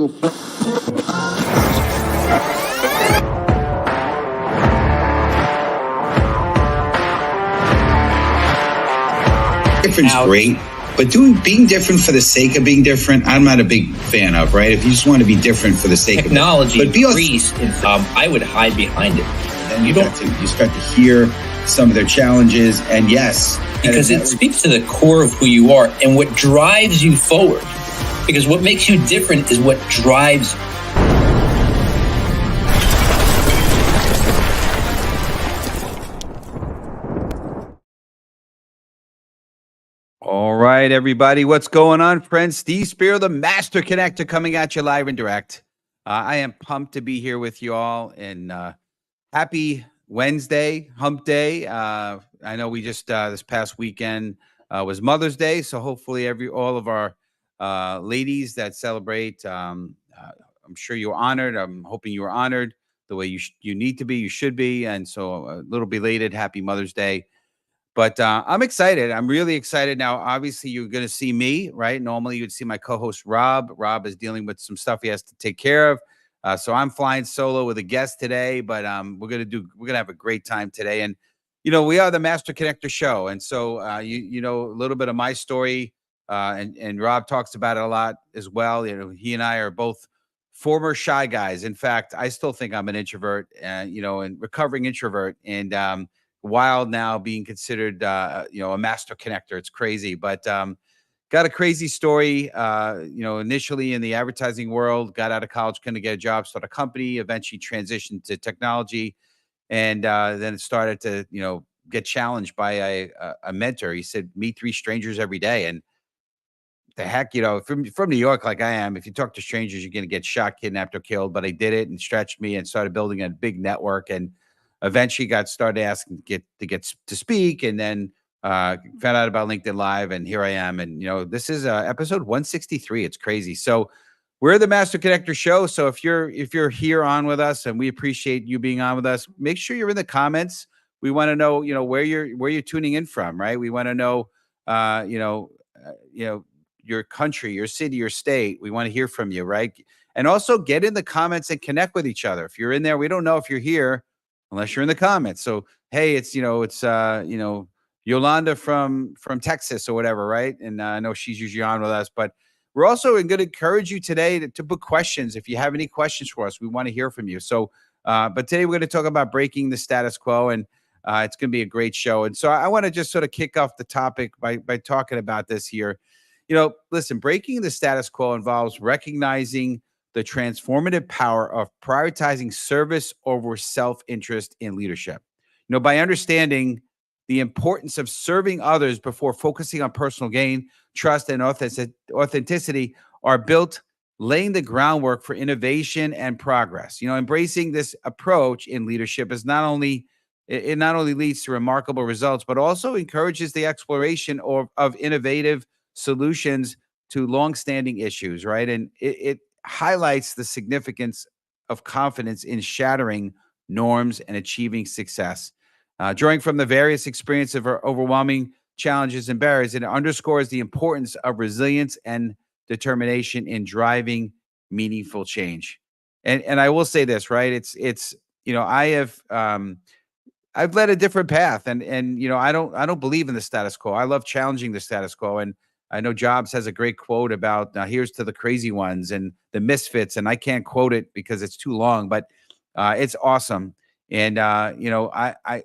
Different's great, but being different for the sake of being different, I'm not a big fan of, right? If you just want to be different for the sake technology of it. But increased, I would hide behind it. And you start to hear some of their challenges, and yes. Because it speaks to the core of who you are and what drives you forward. Because what makes you different is what drives you. All right, everybody. What's going on, friends? Steve Spear, the Master Connector, coming at you live and direct. I am pumped to be here with you all, and happy Wednesday, hump day. I know we just this past weekend was Mother's Day, so hopefully all of our ladies that celebrate, I'm sure you were honored. I'm hoping you were honored the way you need to be, you should be, and so a little belated happy Mother's Day. But I'm excited. I'm really excited. Now, obviously, you're going to see me, right? Normally, you'd see my co-host, Rob. Rob is dealing with some stuff he has to take care of. So I'm flying solo with a guest today, but we're going to have a great time today. And, we are the Master Connector Show. And so, you know, a little bit of my story, and Rob talks about it a lot as well. He and I are both former shy guys. In fact, I still think I'm an introvert, and recovering introvert. And, wild now being considered a master connector. It's crazy, but got a crazy story. Initially in the advertising world, got out of college, couldn't get a job, start a company, eventually transitioned to technology, and then it started to get challenged by a mentor. He said, meet 3 strangers every day. And the heck, from New York, like I am, if you talk to strangers, you're going to get shot, kidnapped, or killed. But I did it and stretched me and started building a big network, and eventually started asking to get to speak, and then found out about LinkedIn Live, and here I am. And this is episode 163. It's crazy. So we're the Master Connector Show. So if you're here on with us, and we appreciate you being on with us, make sure you're in the comments. We want to know where you're tuning in from, right? We want to know your country, your city, your state. We want to hear from you, right? And also get in the comments and connect with each other. If you're in there, we don't know if you're here unless you're in the comments. So, hey, it's Yolanda from Texas or whatever, right? And I know she's usually on with us, but we're also going to encourage you today to put questions. If you have any questions for us, we want to hear from you. So, but today we're going to talk about breaking the status quo, and it's going to be a great show. And so I want to just sort of kick off the topic by talking about this here. Listen, breaking the status quo involves recognizing the transformative power of prioritizing service over self-interest in leadership. By understanding the importance of serving others before focusing on personal gain, trust, and authenticity are built, laying the groundwork for innovation and progress. Embracing this approach in leadership is not only leads to remarkable results, but also encourages the exploration of innovative solutions to longstanding issues, right? And it highlights the significance of confidence in shattering norms and achieving success. Drawing from the various experiences of overwhelming challenges and barriers, it underscores the importance of resilience and determination in driving meaningful change. And I will say this, right? It's I've led a different path, and I don't believe in the status quo. I love challenging the status quo, and I know Jobs has a great quote about here's to the crazy ones and the misfits, and I can't quote it because it's too long, but it's awesome. And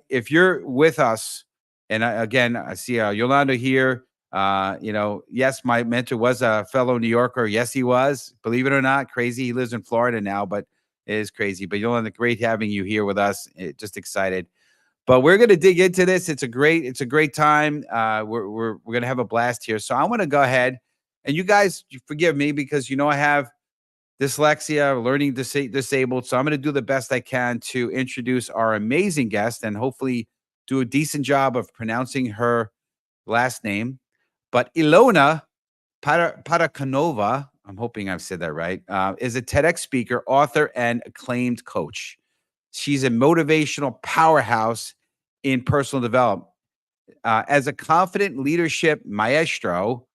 if you're with us, and again, I see Yolanda here. Yes, my mentor was a fellow New Yorker. Yes, he was. Believe it or not, crazy. He lives in Florida now, but it is crazy. But Yolanda, great having you here with us. Just excited. But we're going to dig into this. It's a great time. We're going to have a blast here. So I want to go ahead, and you guys forgive me because I have dyslexia, learning disabled. So I'm going to do the best I can to introduce our amazing guest and hopefully do a decent job of pronouncing her last name. But Ilona Parunakova, I'm hoping I've said that right, is a TEDx speaker, author, and acclaimed coach. She's a motivational powerhouse in personal development. As a confident leadership maestro,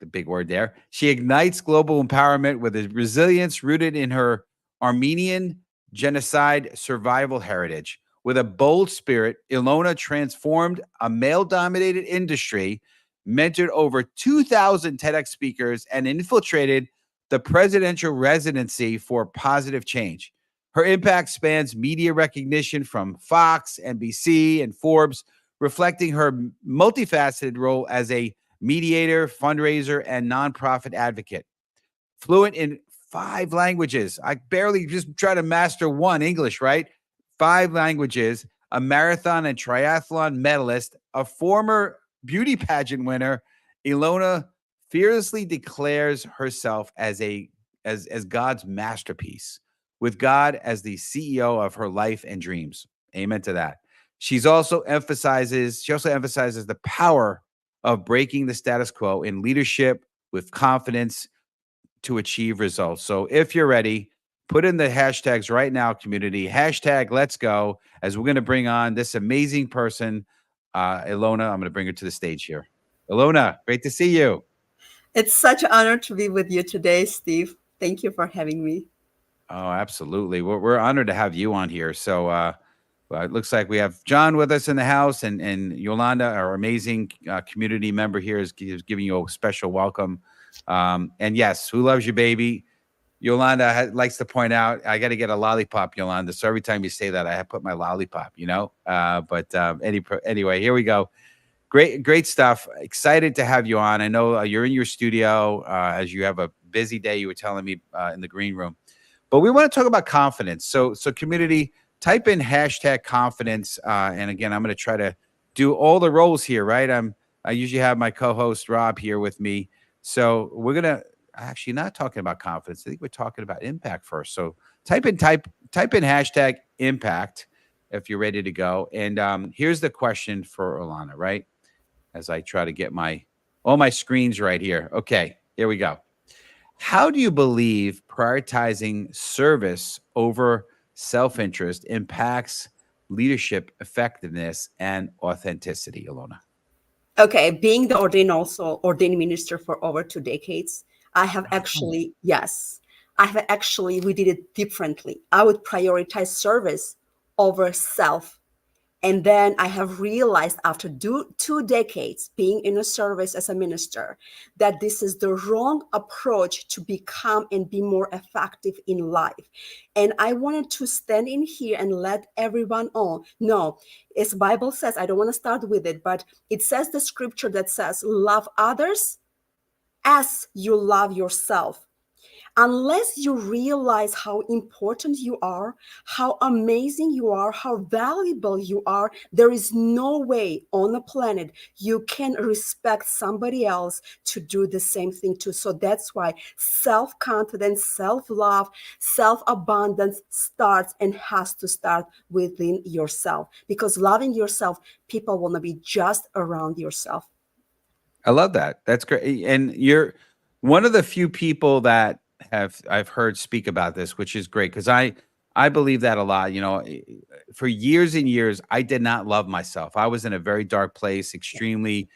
the big word there. She ignites global empowerment with a resilience rooted in her Armenian genocide survival heritage. With a bold spirit, Ilona transformed a male-dominated industry, mentored over 2,000 TEDx speakers, and infiltrated the presidential residency for positive change. Her impact spans media recognition from Fox, NBC, and Forbes, reflecting her multifaceted role as a mediator, fundraiser, and nonprofit advocate. Fluent in 5 languages. I barely just try to master one, English, right? 5 languages, a marathon and triathlon medalist, a former beauty pageant winner, Ilona fearlessly declares herself as God's masterpiece, with God as the CEO of her life and dreams. Amen to that. She also emphasizes the power of breaking the status quo in leadership with confidence to achieve results. So if you're ready, put in the hashtags right now, community. Hashtag let's go, as we're going to bring on this amazing person, Ilona. I'm going to bring her to the stage here. Ilona, great to see you. It's such an honor to be with you today, Steve. Thank you for having me. Oh, absolutely. We're honored to have you on here. So it looks like we have John with us in the house, and Yolanda, our amazing community member here, is giving you a special welcome. And yes, who loves you, baby? Yolanda likes to point out, I got to get a lollipop, Yolanda. So every time you say that, I put my lollipop, anyway, here we go. Great stuff. Excited to have you on. I know you're in your studio as you have a busy day. You were telling me in the green room, but we want to talk about confidence. So community, type in hashtag confidence. And again, I'm going to try to do all the roles here, right? I usually have my co-host Rob here with me. So we're going to actually not talking about confidence. I think we're talking about impact first. So type in hashtag impact if you're ready to go. And here's the question for Ilona, right? As I try to get all my screens right here. Okay, here we go. How do you believe prioritizing service over self-interest impacts leadership effectiveness and authenticity, Ilona? Okay, being the ordained minister for over 2 decades, we did it differently. I would prioritize service over self. And then I have realized after 2 decades being in a service as a minister that this is the wrong approach to become and be more effective in life. And I wanted to stand in here and let everyone know, as Bible says, I don't want to start with it, but it says the scripture that says, love others as you love yourself. Unless you realize how important you are, how amazing you are, how valuable you are, there is no way on the planet you can respect somebody else to do the same thing too. So that's why self-confidence, self-love, self-abundance starts and has to start within yourself. Because loving yourself, people want to be just around yourself. I love that. That's great. And you're one of the few people that I've heard speak about this, which is great, because I believe that a lot. For years and years, I did not love myself. I was in a very dark place, extremely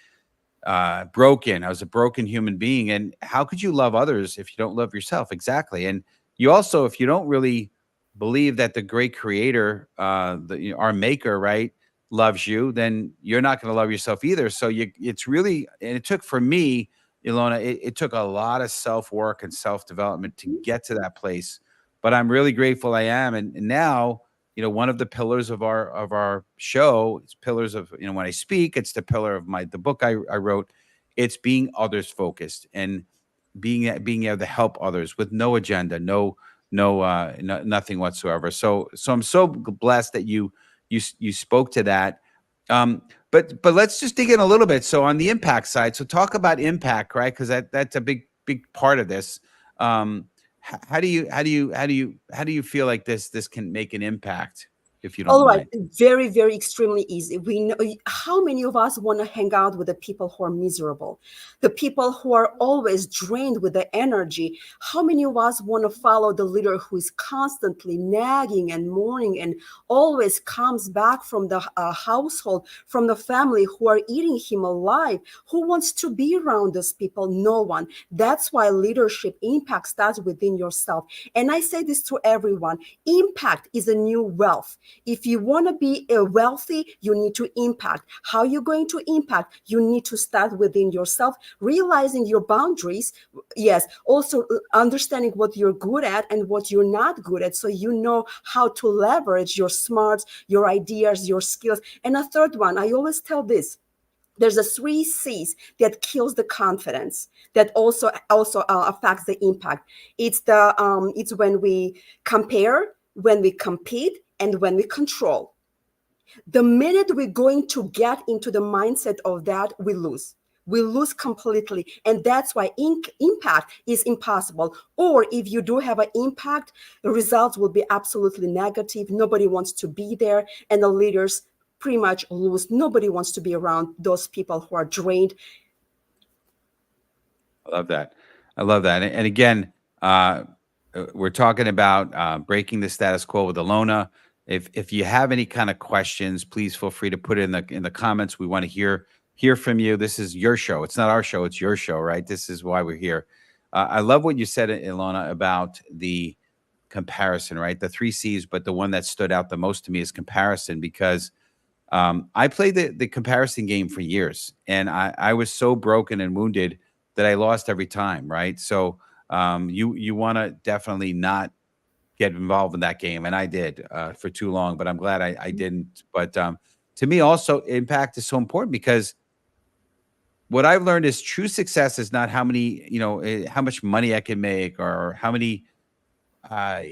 broken. I was a broken human being. And how could you love others if you don't love yourself? Exactly. And you also, if you don't really believe that the great creator, our maker, right, loves you, then you're not going to love yourself either. So it's really, and it took for me, Ilona, it took a lot of self-work and self-development to get to that place, but I'm really grateful I am. And now, one of the pillars of our show is pillars of, when I speak, it's the pillar of the book I wrote. It's being others focused and being able to help others with no agenda, nothing whatsoever. So I'm so blessed that you spoke to that. But let's just dig in a little bit. So on the impact side, so talk about impact, right? Because that's a big part of this. How do you feel like this can make an impact? if you don't All right, mind. very, very extremely easy. We know how many of us want to hang out with the people who are miserable, the people who are always drained with the energy. How many of us want to follow the leader who is constantly nagging and mourning and always comes back from the household, from the family who are eating him alive? Who wants to be around those people? No one. That's why leadership impact starts within yourself. And I say this to everyone: impact is a new wealth. If you want to be wealthy, you need to impact. How you're going to impact? You need to start within yourself, realizing your boundaries. Yes, also understanding what you're good at and what you're not good at, so you know how to leverage your smarts, your ideas, your skills. And a third one, I always tell this: there's a 3 C's that kills the confidence, that also affects the impact. It's when we compare, when we compete, and when we control. The minute we're going to get into the mindset of that, we lose. We lose completely. And that's why impact is impossible. Or if you do have an impact, the results will be absolutely negative. Nobody wants to be there. And the leaders pretty much lose. Nobody wants to be around those people who are drained. I love that. I love that. And again, we're talking about breaking the status quo with Ilona. If you have any kind of questions, please feel free to put it in the comments. We want to hear from you. This is your show. It's not our show. It's your show, right? This is why we're here. I love what you said, Ilona, about the comparison, right? The 3 C's, but the one that stood out the most to me is comparison, because I played the comparison game for years, and I was so broken and wounded that I lost every time, right? So you want to definitely not get involved in that game, and I did for too long, but I'm glad I didn't. But to me, also, impact is so important, because what I've learned is true success is not how many, how much money I can make, or how many how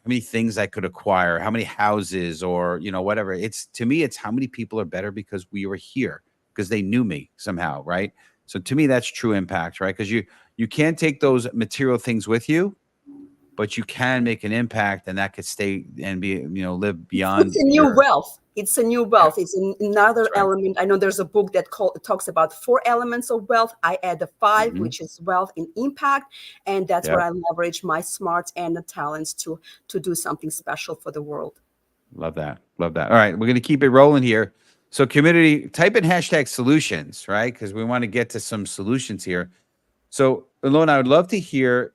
many things I could acquire, how many houses, or, whatever. It's, to me, it's how many people are better because we were here, because they knew me somehow, right? So to me, that's true impact, right? Because you can't take those material things with you, but you can make an impact, and that could stay and be, live beyond It's a new your. wealth. It's a new wealth. It's another That's right. element. I know there's a book that talks about 4 elements of wealth. I add the 5, Mhm. which is wealth and impact, and that's where Yep. I leverage my smarts and the talents to do something special for the world. Love that. Love that. All right, we're going to keep it rolling here. So community, type in hashtag solutions, right? Because we want to get to some solutions here. So, Ilona, I would love to hear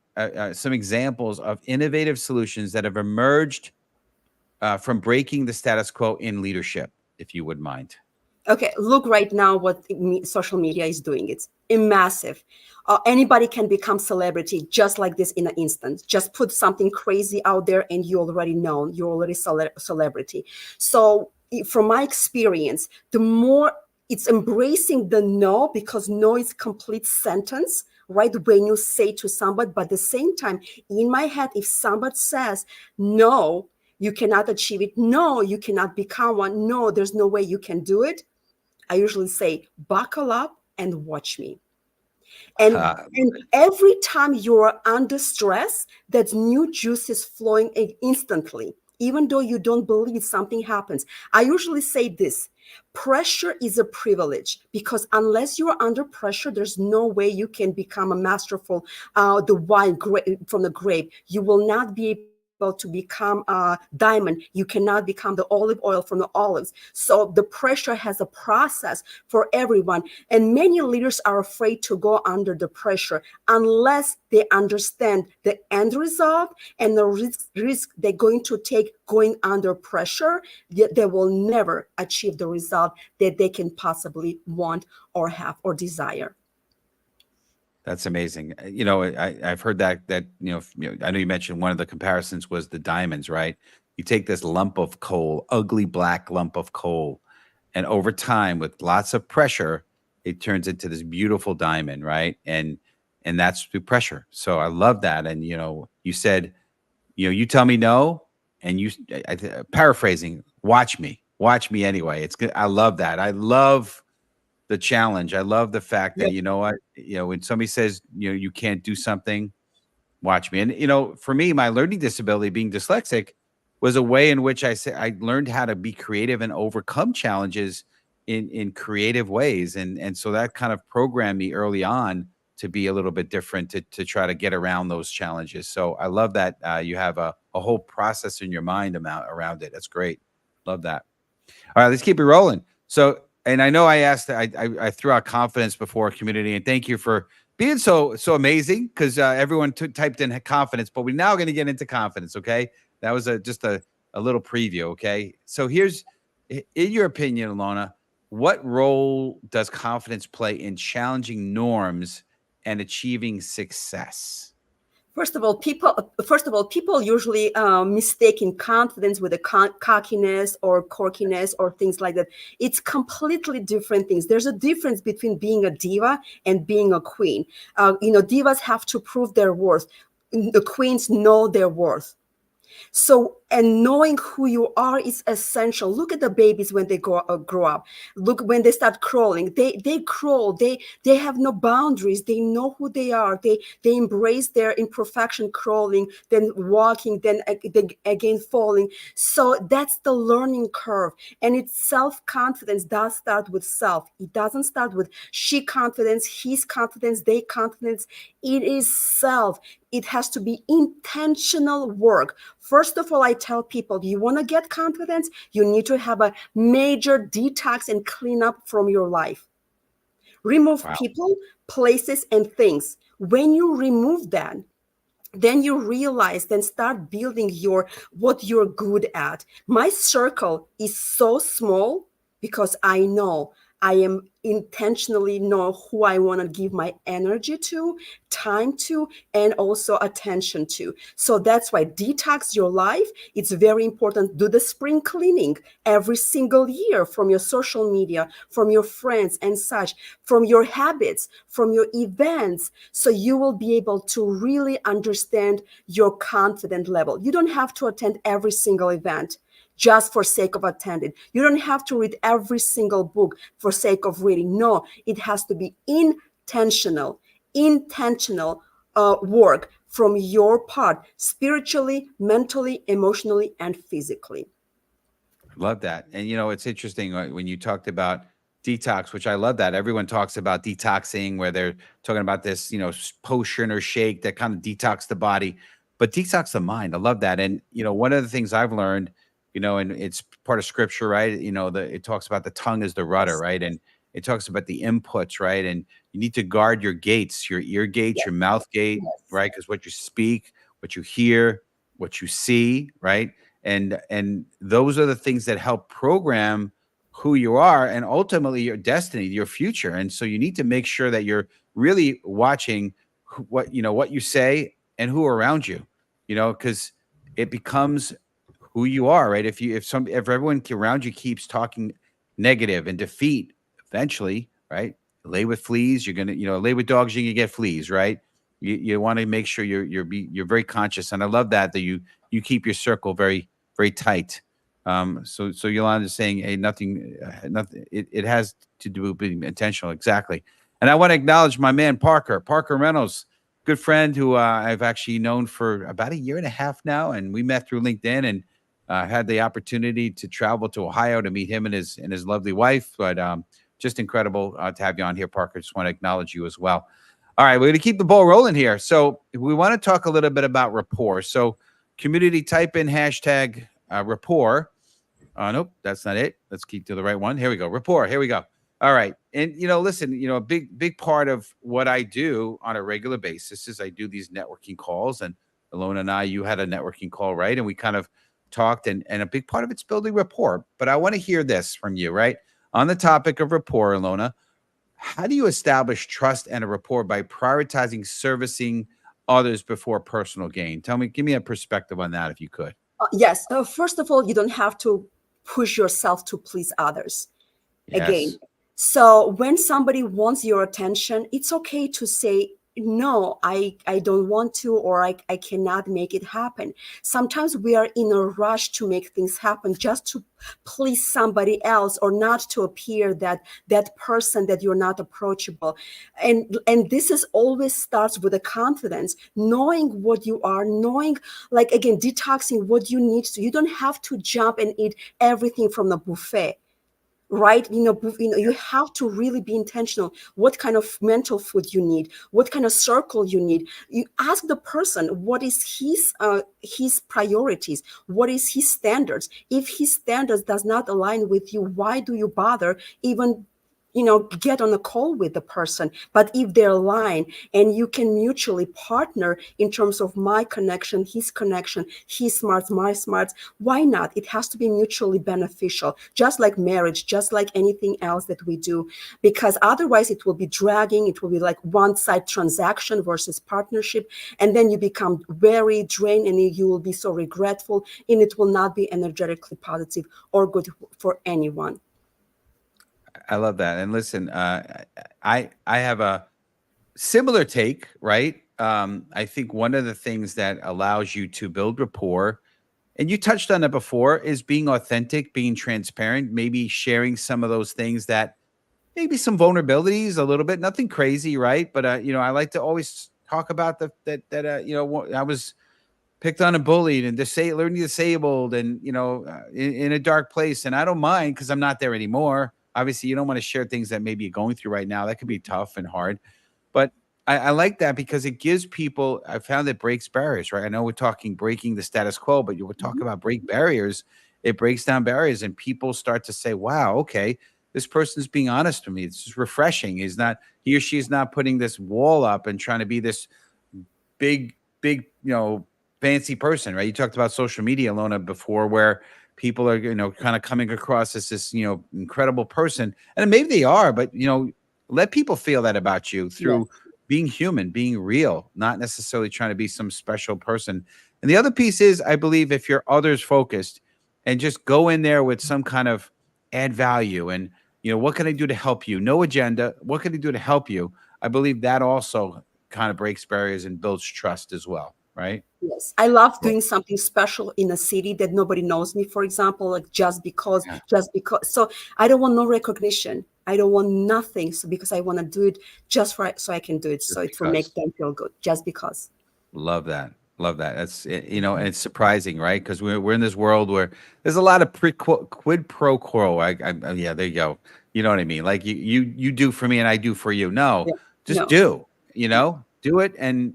some examples of innovative solutions that have emerged from breaking the status quo in leadership, if you would mind. Okay, look right now what social media is doing. It's massive. Anybody can become celebrity just like this in an instant. Just put something crazy out there and you're already known. You're already celebrity. So from my experience, the more it's embracing the no, because no is complete sentence, right? When you say to somebody, but at the same time, in my head, if somebody says no, you cannot achieve it. No, you cannot become one. No, there's no way you can do it. I usually say, buckle up and watch me. And every time you're under stress, that new juice is flowing instantly, even though you don't believe something happens. I usually say this: pressure is a privilege, because unless you're under pressure, there's no way you can become a masterful, the wine from the grape. You will not be able to become a diamond. You cannot become the olive oil from the olives. So the pressure has a process for everyone. And many leaders are afraid to go under the pressure unless they understand the end result and the risk they're going to take going under pressure. They will never achieve the result that they can possibly want or have or desire. That's amazing. I've heard that I know you mentioned one of the comparisons was the diamonds, right? You take this lump of coal, ugly black lump of coal, and over time, with lots of pressure, it turns into this beautiful diamond, right? And that's through pressure. So I love that. And you said, you tell me no, and paraphrasing, watch me anyway. It's good. I love that. I love the challenge. I love the fact that, when somebody says, you can't do something, watch me. And, for me, my learning disability, being dyslexic, was a way in which I learned how to be creative and overcome challenges in creative ways. And so that kind of programmed me early on to be a little bit different, to try to get around those challenges. So I love that you have a whole process in your mind around it. That's great. Love that. All right, let's keep it rolling. So, and I know I asked, I threw out confidence before, community, and thank you for being so amazing, because everyone typed in confidence, but we're now going to get into confidence. Okay, that was just a little preview. Okay, so here's, in your opinion, Ilona, what role does confidence play in challenging norms and achieving success? First of all, people usually mistake confidence with a cockiness or corkiness or things like that. It's completely different things. There's a difference between being a diva and being a queen. Divas have to prove their worth. The queens know their worth. So, and knowing who you are is essential. Look at the babies when they grow up. Look, when they start crawling, they crawl. They have no boundaries. They know who they are. They embrace their imperfection, crawling, then walking, then again falling. So that's the learning curve. And it's self-confidence does start with self. It doesn't start with she confidence, his confidence, they confidence. It is self. It has to be intentional work. First of all, I tell people, you want to get confidence, you need to have a major detox and clean up from your life. Remove people, places, and things. When you remove that, then you realize, then start building what you're good at. My circle is so small because I know I am intentionally know who I want to give my energy to, time to, and also attention to. So that's why detox your life. It's very important. Do the spring cleaning every single year from your social media, from your friends and such, from your habits, from your events. So you will be able to really understand your confidence level. You don't have to attend every single event just for sake of attending. You don't have to read every single book for sake of reading. No, it has to be intentional work from your part, spiritually, mentally, emotionally, and physically. Love that. And it's interesting when you talked about detox, which I love that. Everyone talks about detoxing, where they're talking about this, potion or shake that kind of detox the body, but detox the mind. I love that. And, one of the things I've learned, and it's part of scripture, right? It talks about the tongue as the rudder, right? And it talks about the inputs, right? And you need to guard your gates, your ear gate, your mouth gate, right? Because what you speak, what you hear, what you see, right? And those are the things that help program who you are and ultimately your destiny, your future. And so you need to make sure that you're really watching what you say and who are around you, because it becomes who you are, right? If everyone around you keeps talking negative and defeat, eventually, right? Lay with fleas, you're gonna, lay with dogs, you can get fleas, right? You want to make sure you're very conscious, and I love that you keep your circle very, very tight. So Yolanda is saying, hey, nothing. It has to do with being intentional, exactly. And I want to acknowledge my man Parker Reynolds, good friend who I've actually known for about 1.5 years now, and we met through LinkedIn, and had the opportunity to travel to Ohio to meet him and his lovely wife. But just incredible to have you on here, Parker. Just want to acknowledge you as well. All right, we're going to keep the ball rolling here. So we want to talk a little bit about rapport. So community, type in hashtag rapport. Nope, that's not it. Let's keep to the right one. Here we go. Rapport. Here we go. All right. And, listen, a big part of what I do on a regular basis is I do these networking calls. And Ilona and I, you had a networking call, right? And we kind of talked, and a big part of it's building rapport. But I want to hear this from you, right? On the topic of rapport, Ilona, how do you establish trust and a rapport by prioritizing servicing others before personal gain? Give me a perspective on that, if you could. Yes. First of all, you don't have to push yourself to please others. Yes. Again. So when somebody wants your attention, it's okay to say no, I don't want to, or I cannot make it happen. Sometimes we are in a rush to make things happen just to please somebody else, or not to appear that person that you're not approachable. And this is always starts with a confidence, knowing what you are, knowing, like, again, detoxing what you need to. You don't have to jump and eat everything from the buffet, right? You have to really be intentional. What kind of mental food you need, what kind of circle you need. You ask the person what is his priorities, what is his standards. If his standards does not align with you, why do you bother even get on a call with the person? But if they're aligned and you can mutually partner in terms of my connection, his smarts, my smarts, why not? It has to be mutually beneficial, just like marriage, just like anything else that we do, because otherwise it will be dragging. It will be like one-side transaction versus partnership. And then you become very drained, and you will be so regretful, and it will not be energetically positive or good for anyone. I love that. And listen, I have a similar take, right? I think one of the things that allows you to build rapport, and you touched on it before, is being authentic, being transparent, maybe sharing some of those things that maybe some vulnerabilities a little bit, nothing crazy, right? But I like to always talk about I was picked on and bullied and learning disabled, and in a dark place, and I don't mind because I'm not there anymore. Obviously, you don't want to share things that maybe you're going through right now. That could be tough and hard, but I like that because it gives people. I found it breaks barriers, right? I know we're talking breaking the status quo, but you were talking about break barriers. It breaks down barriers, and people start to say, "Wow, okay, this person's being honest with me. It's refreshing. He or she is not putting this wall up and trying to be this big, fancy person," right? You talked about social media, Ilona, before, where people are, kind of coming across as this, incredible person. And maybe they are, but, let people feel that about you through being human, being real, not necessarily trying to be some special person. And the other piece is, I believe, if you're others focused and just go in there with some kind of add value and, what can I do to help you? No agenda. What can I do to help you? I believe that also kind of breaks barriers and builds trust as well. Right? Yes, I love doing something special in a city that nobody knows me, for example, like just because. So I don't want no recognition. I don't want nothing. So because I want to do it so I can do it. So it will make them feel good, just because. Love that. Love that. That's, and it's surprising, right? Because we're in this world where there's a lot of quid pro quo. Yeah, there you go. You know what I mean? Like you do for me and I do for you. No, just do it. And,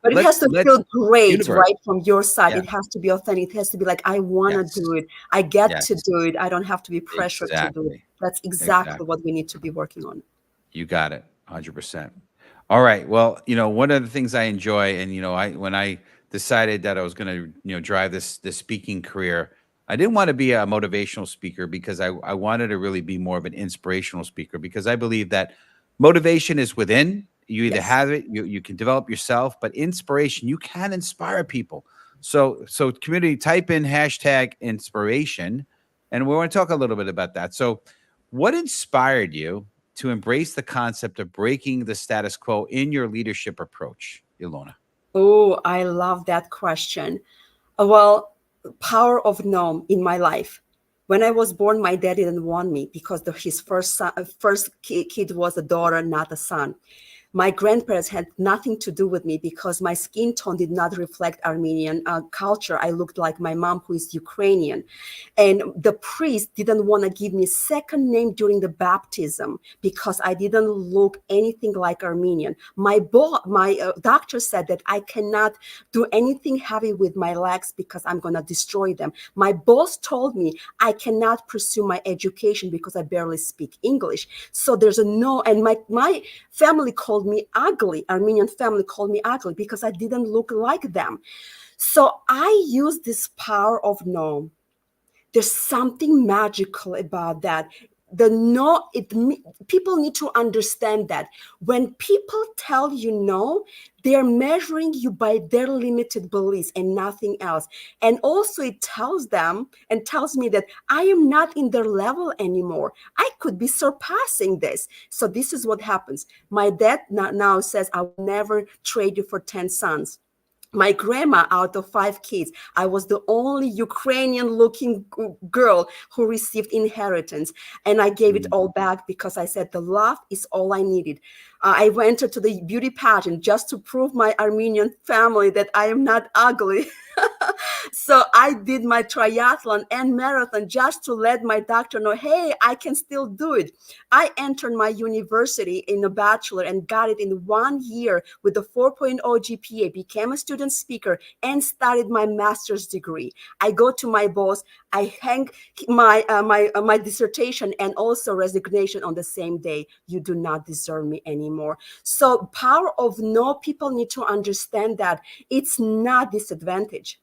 but it has to feel great, right? From your side, Yeah. It has to be authentic. It has to be like, I want to do it. I get to do it. I don't have to be pressured to do it. That's exactly what we need to be working on. You got it. 100%. All right. Well, one of the things I enjoy, and when I decided that I was going to, drive this speaking career, I didn't want to be a motivational speaker because I wanted to really be more of an inspirational speaker, because I believe that motivation is within. You either have it, you can develop yourself, but inspiration, you can inspire people. So community, type in #inspiration, and we want to talk a little bit about that. So what inspired you to embrace the concept of breaking the status quo in your leadership approach, Ilona? Oh, I love that question. Well, power of no in my life. When I was born, my dad didn't want me because his first kid was a daughter, not a son. My grandparents had nothing to do with me because my skin tone did not reflect Armenian culture. I looked like my mom, who is Ukrainian. And the priest didn't want to give me a second name during the baptism because I didn't look anything like Armenian. My doctor said that I cannot do anything heavy with my legs because I'm going to destroy them. My boss told me I cannot pursue my education because I barely speak English. So there's a no. And my family called me ugly. Armenian family called me ugly because I didn't look like them. So I use this power of no. There's something magical about that. the no, people need to understand that when people tell you no, they're measuring you by their limited beliefs and nothing else. And also it tells them and tells me that I am not in their level anymore. I could be surpassing this. So this is what happens. My dad now says, I will never trade you for 10 sons. My grandma, out of 5 kids, I was the only Ukrainian looking girl who received inheritance. And I gave it all back because I said the love is all I needed. I went to the beauty pageant just to prove my Armenian family that I am not ugly. So I did my triathlon and marathon just to let my doctor know, hey, I can still do it. I entered my university in a bachelor and got it in 1 year with a 4.0 GPA, became a student speaker, and started my master's degree. I go to my boss, I hang my dissertation and also resignation on the same day. You do not deserve me anymore. So power of no, people need to understand that it's not disadvantage.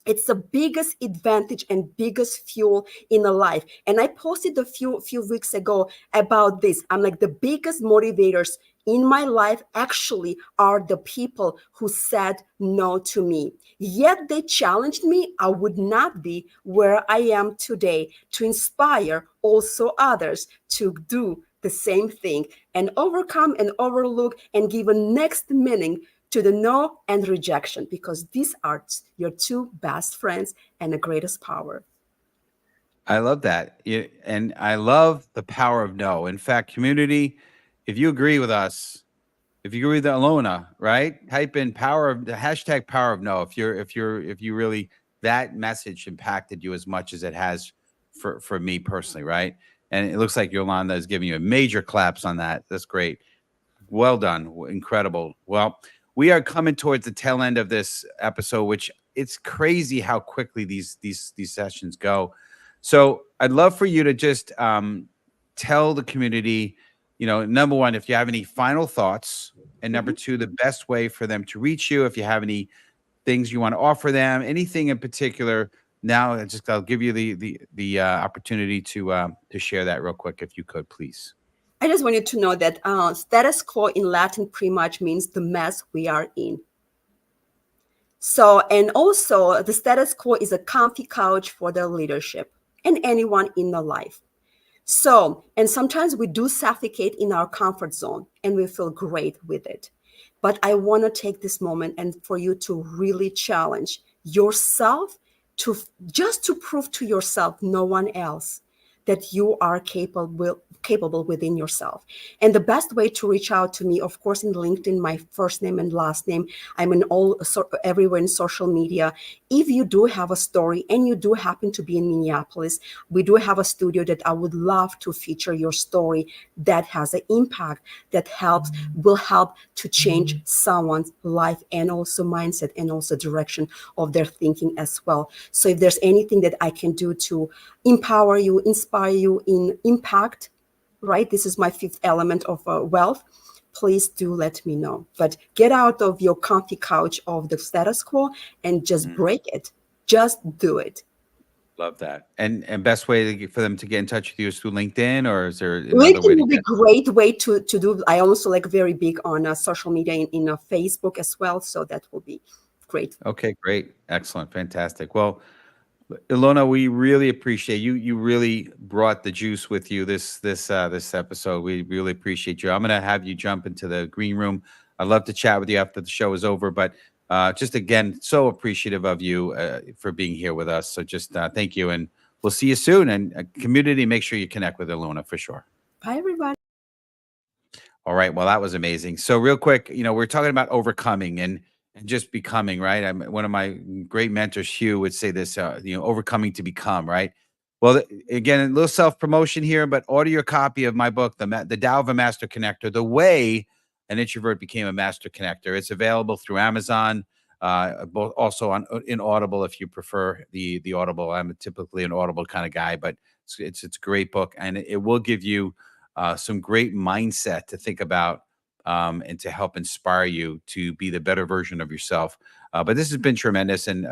It's the biggest advantage and biggest fuel in a life. And I posted a few weeks ago about this. I'm like, the biggest motivators in my life actually are the people who said no to me. Yet they challenged me. I would not be where I am today to inspire also others to do the same thing and overcome and overlook and give a next meaning to the no and rejection, because these are your 2 best friends and the greatest power. I love that. And I love the power of no. In fact, community, if you agree with us, if you agree with Ilona, right? Type in power of the hashtag power of no. If you really, that message impacted you as much as it has for me personally, right? And it looks like Yolanda is giving you a major claps on that. That's great. Well done. Incredible. Well, we are coming towards the tail end of this episode, which it's crazy how quickly these sessions go. So I'd love for you to just tell the community, number one, if you have any final thoughts, and number 2, the best way for them to reach you. If you have any things you want to offer them, anything in particular. Now, I'll give you the opportunity to share that real quick, if you could, please. I just want you to know that status quo in Latin pretty much means the mess we are in. So, and also the status quo is a comfy couch for the leadership and anyone in the life. So, and sometimes we do suffocate in our comfort zone and we feel great with it. But I want to take this moment and for you to really challenge yourself to just to prove to yourself, no one else, that you are capable within yourself. And the best way to reach out to me, of course, in LinkedIn, my first name and last name. I'm in everywhere in social media. If you do have a story and you do happen to be in Minneapolis, we do have a studio that I would love to feature your story that has an impact, that will help to change someone's life and also mindset and also direction of their thinking as well. So if there's anything that I can do to empower you, inspire you in impact, right? This is my 5th element of wealth. Please do let me know. But get out of your comfy couch of the status quo and just break it. Just do it. Love that. And best way for them to get in touch with you is through LinkedIn, or is there another LinkedIn way to will be a great way to do. I also like very big on social media in Facebook as well. So that will be great. Okay, great. Excellent. Fantastic. Well, Ilona, we really appreciate you. You really brought the juice with you this episode. We really appreciate you. I'm going to have you jump into the green room. I'd love to chat with you after the show is over, but just again, so appreciative of you for being here with us. So just thank you, and we'll see you soon. And community, make sure you connect with Ilona for sure. Bye, everybody. All right. Well, that was amazing. So real quick, we're talking about overcoming and just becoming, right? One of my great mentors, Hugh, would say this, overcoming to become, right? Well, again, a little self-promotion here, but order your copy of my book, The Tao of a Master Connector, The Way an Introvert Became a Master Connector. It's available through Amazon, also in Audible if you prefer the Audible. I'm typically an Audible kind of guy, but it's a great book, and it will give you some great mindset to think about and to help inspire you to be the better version of yourself. But this has been tremendous. And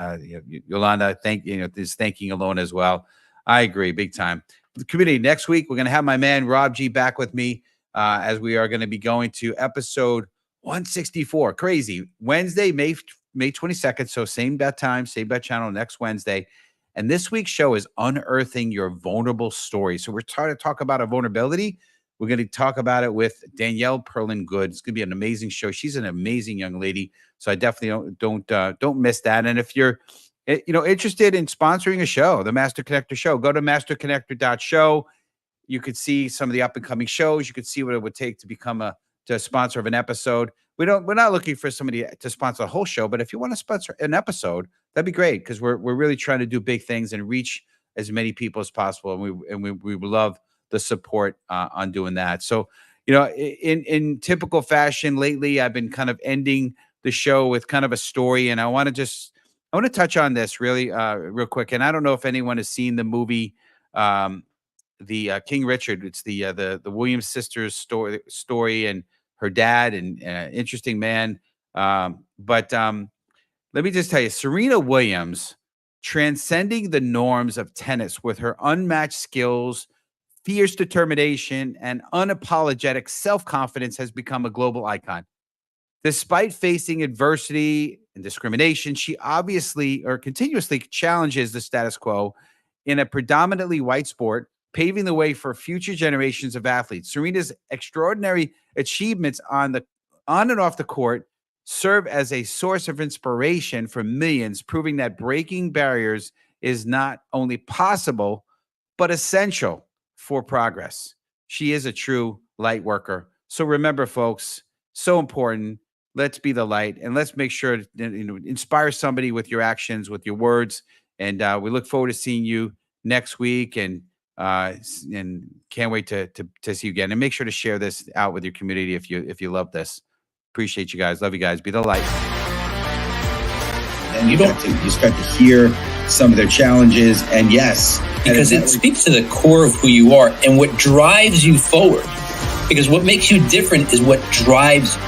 Yolanda, thanking Ilona as well. I agree big time. the community. Next week, we're going to have my man Rob G back with me as we are going to be going to episode 164. Crazy. Wednesday, May 22nd. So same bat time, same bat channel next Wednesday. And this week's show is unearthing your vulnerable story. So we're trying to talk about a vulnerability. We're going to talk about it with Danielle Perlin-Good. It's going to be an amazing show. She's an amazing young lady. So I definitely don't miss that. And if you're interested in sponsoring a show, the Master Connector Show, go to masterconnector.show. You could see some of the up and coming shows. You could see what it would take to become a sponsor of an episode. We're not looking for somebody to sponsor a whole show, but if you want to sponsor an episode, that'd be great, because we're really trying to do big things and reach as many people as possible. And we love the support on doing that. So, in typical fashion lately, I've been kind of ending the show with kind of a story, and I want to touch on this really real quick. And I don't know if anyone has seen the movie, the King Richard. It's the Williams sisters story and her dad, and interesting man. But let me just tell you, Serena Williams, transcending the norms of tennis with her unmatched skills, fierce determination, and unapologetic self-confidence, has become a global icon. Despite facing adversity and discrimination, she continuously challenges the status quo in a predominantly white sport, paving the way for future generations of athletes. Serena's extraordinary achievements on and off the court serve as a source of inspiration for millions, proving that breaking barriers is not only possible, but essential for progress. She is a true light worker. So remember, folks, so important. Let's be the light, and let's make sure to inspire somebody with your actions, with your words. And we look forward to seeing you next week, and can't wait to see you again. And make sure to share this out with your community if you love this. Appreciate you guys. Love you guys. Be the light. And you just got to hear some of their challenges, and yes, because it speaks to the core of who you are and what drives you forward. Because what makes you different is what drives you.